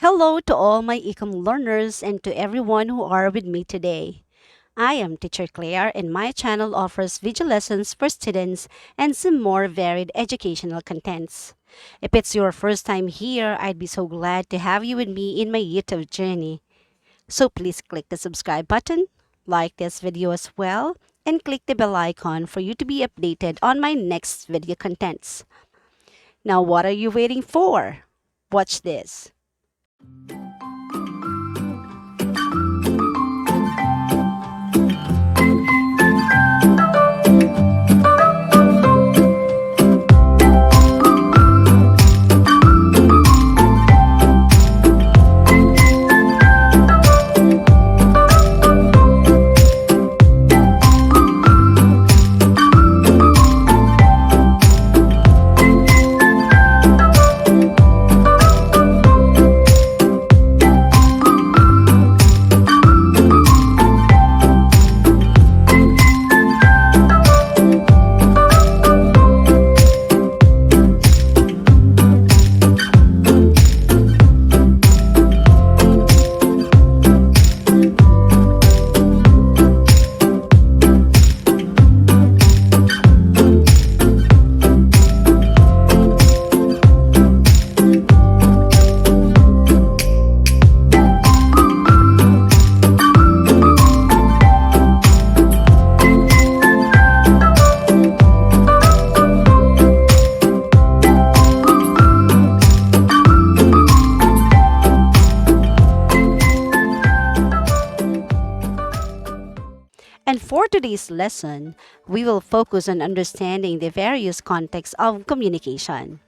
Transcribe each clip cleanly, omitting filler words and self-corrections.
Hello to all my Ecom learners and to everyone who are with me today. I am Teacher Claire and my channel offers video lessons for students and some more varied educational contents. If it's your first time here, I'd be so glad to have you with me in my YouTube journey. So please click the subscribe button, like this video as well, and click the bell icon for you to be updated on my next video contents. Now what are you waiting for? Watch this. And for today's lesson, we will focus on understanding the various contexts of communication.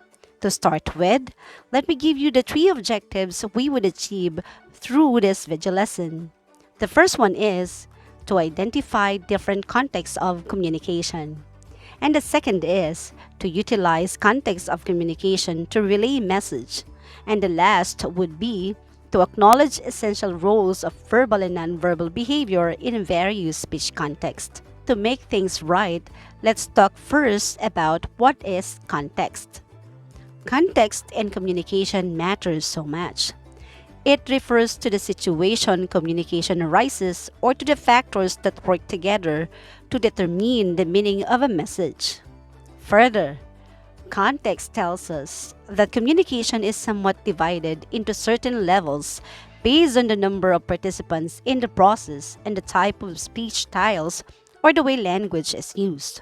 To start with, let me give you the three objectives we would achieve through this video lesson. The first one is to identify different contexts of communication. And the second is to utilize context of communication to relay message. And the last would be to acknowledge essential roles of verbal and nonverbal behavior in various speech contexts. To make things right, let's talk first about what is context. Context in communication matters so much. It refers to the situation communication arises or to the factors that work together to determine the meaning of a message. Further, context tells us that communication is somewhat divided into certain levels based on the number of participants in the process and the type of speech styles or the way language is used.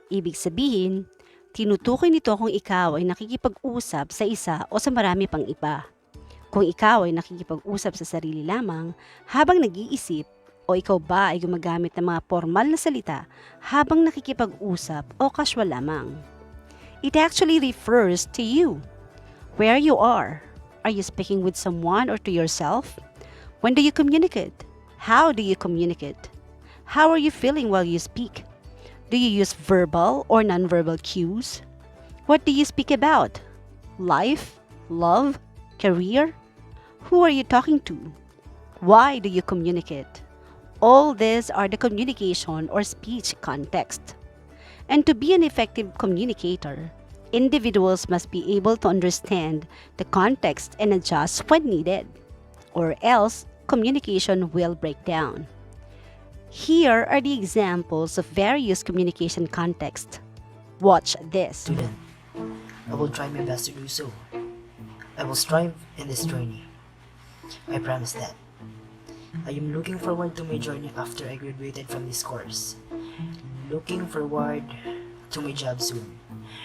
Ibig sabihin, tinutukoy nito kung ikaw ay nakikipag-usap sa isa o sa marami pang iba. Kung ikaw ay nakikipag-usap sa sarili lamang habang nag-iisip o ikaw ba ay gumagamit ng mga formal na salita habang nakikipag-usap o casual lamang. It actually refers to you. Where you are. Are you speaking with someone or to yourself? When do you communicate? How do you communicate? How are you feeling while you speak? Do you use verbal or nonverbal cues? What do you speak about? Life? Love? Career? Who are you talking to? Why do you communicate? All these are the communication or speech context. And to be an effective communicator, individuals must be able to understand the context and adjust when needed, or else communication will break down. Here are the examples of various communication contexts. Watch this. Student, I will try my best to do so. I will strive in this journey. I promise that. I am looking forward to my journey after I graduated from this course. Looking forward to my job soon.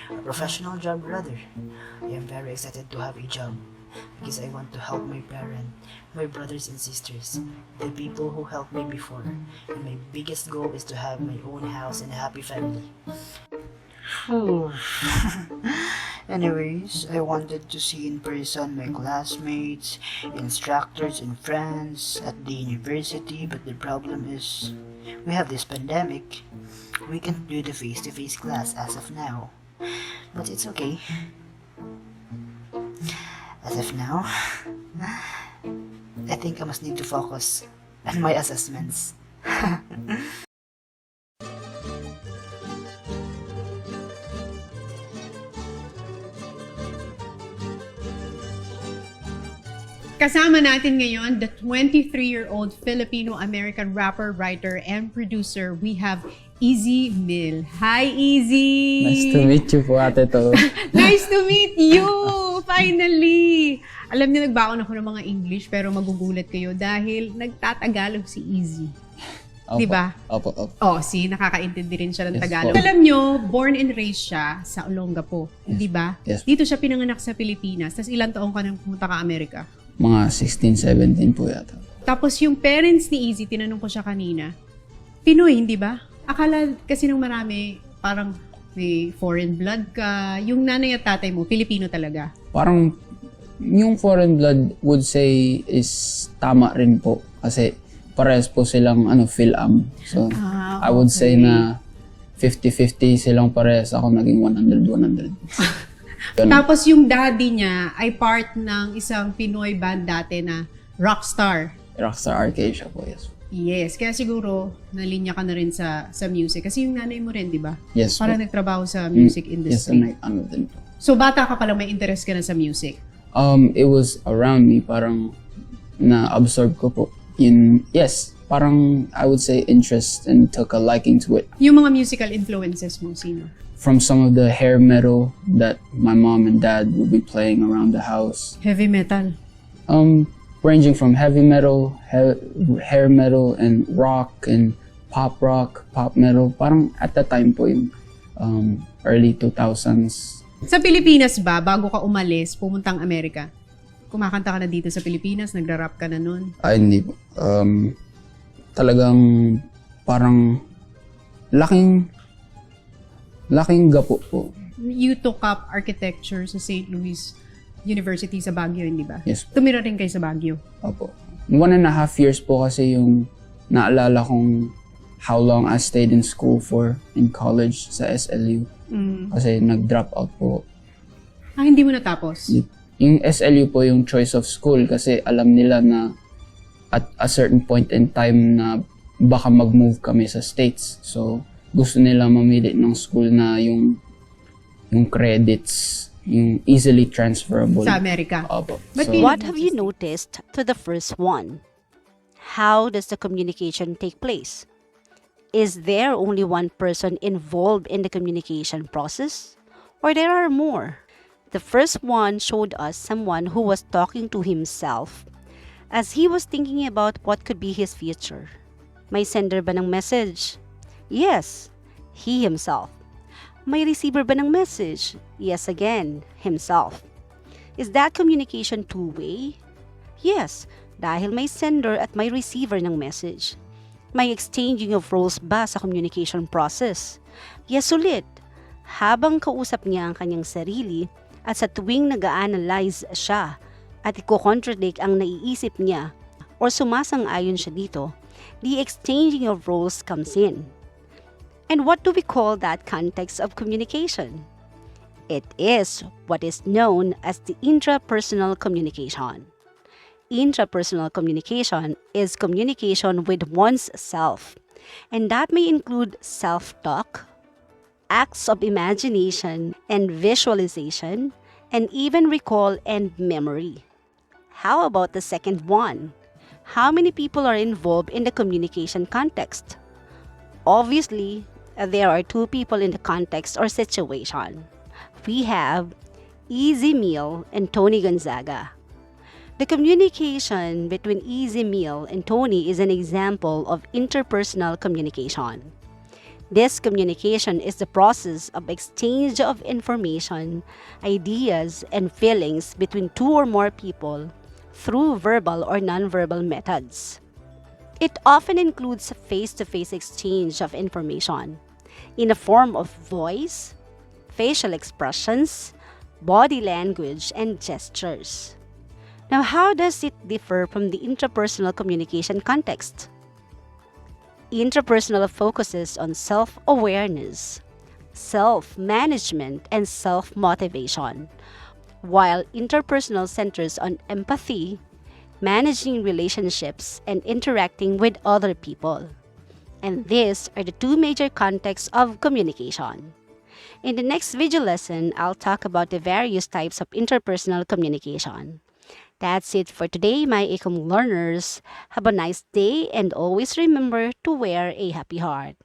A professional job rather. I am very excited to have a job because I want to help my parents, my brothers and sisters, the people who helped me before. And my biggest goal is to have my own house and a happy family. Anyways, I wanted to see in person my classmates, instructors, and friends at the university, but the problem is we have this pandemic. We can't do the face-to-face class as of now. But it's okay. As of now, I think I must need to focus on my assessments. Kasama natin ngayon, the 23-year-old Filipino-American rapper, writer, and producer. We have Easy Mill. Hi, Easy! Nice to meet you po, Ate To. Nice to meet you! Finally! Alam niyo, nagbaon ako ng mga English, pero magugulat kayo dahil nagtatagalog si Easy. Opo. Diba? Opo, opo. Oh, nakakaintindi rin siya ng Yes, Tagalog. po. Alam nyo, born and raised siya sa Olongapo, di ba? Yes. Dito siya pinanganak sa Pilipinas. Tapos ilang taong ka nang pumunta ka Amerika? Mga 16, 17 po yata. Tapos yung parents ni Easy, tinanong ko siya kanina, Pinoy, hindi ba? Akala kasi ng marami, parang may foreign blood ka. Yung nanay at tatay mo, Pilipino talaga. Parang yung foreign blood would say is tama rin po. Kasi parehas po silang Phil-Am. So, I would say na 50-50 silang parehas. Ako naging 100-100. Tapos yung daddy niya ay part ng isang Pinoy band dati na Rockstar. Rockstar Arcadia po, yes. Yes, kaya siguro nalinya ka na rin sa music. Kasi yung nanay mo rin, di ba? Yes Parang po. nagtrabaho sa music Yes, industry. din po. So bata ka pala may interest ka na sa music. It was around me, parang na-absorb ko po. Parang I would say interest and took a liking to it. Yung mga musical influences mo, sino? From some of the hair metal that my mom and dad would be playing around the house. Heavy metal. Ranging from heavy metal, hair metal, and rock, and pop rock, pop metal. Parang at that time po yung early 2000s. Sa Pilipinas ba, bago ka umalis, pumuntang Amerika? Kumakanta ka na dito sa Pilipinas, nagra-rap ka na nun? Ay, hindi po. Talagang parang laking gapo po. You took up architecture sa St. Louis University sa Baguio, hindi ba? Yes. Tumira rin kayo sa Baguio. Opo. 1.5 years po kasi yung naalala kong how long I stayed in school for in college sa SLU. Kasi nag-drop out po. Ah, hindi mo natapos? Yung SLU po yung choice of school kasi alam nila na at a certain point in time na baka mag-move kami sa States. So, gusto nila mamili ng school na yung credits, yung easily transferable. Sa Amerika. Opo. But So, What have you noticed to the first one? How does the communication take place? Is there only one person involved in the communication process? Or there are more? The first one showed us someone who was talking to himself as he was thinking about what could be his future. May sender ba ng message? Yes, he himself. May receiver ba ng message? Yes again, himself. Is that communication two-way? Yes, dahil may sender at may receiver ng message. May exchanging of roles ba sa communication process? Yes ulit. Habang kausap niya ang kanyang sarili at sa tuwing nag-a-analyze siya at iko-contradict ang naiisip niya or sumasang-ayon siya dito, the exchanging of roles comes in. And what do we call that context of communication? It is what is known as the intrapersonal communication. Intrapersonal communication is communication with one's self, and that may include self-talk, acts of imagination and visualization, and even recall and memory. How about the second one? How many people are involved in the communication context? Obviously, there are two people in the context or situation. We have Easy Meal and Tony Gonzaga. The communication between Easy Meal and Tony is an example of interpersonal communication. This communication is the process of exchange of information, ideas, and feelings between two or more people through verbal or nonverbal methods. It often includes face-to-face exchange of information in the form of voice, facial expressions, body language, and gestures. Now, how does it differ from the intrapersonal communication context? Interpersonal focuses on self-awareness, self-management, and self-motivation, while interpersonal centers on empathy, managing relationships, and interacting with other people. And these are the two major contexts of communication. In the next video lesson, I'll talk about the various types of interpersonal communication. That's it for today, my ecom learners. Have a nice day and always remember to wear a happy heart.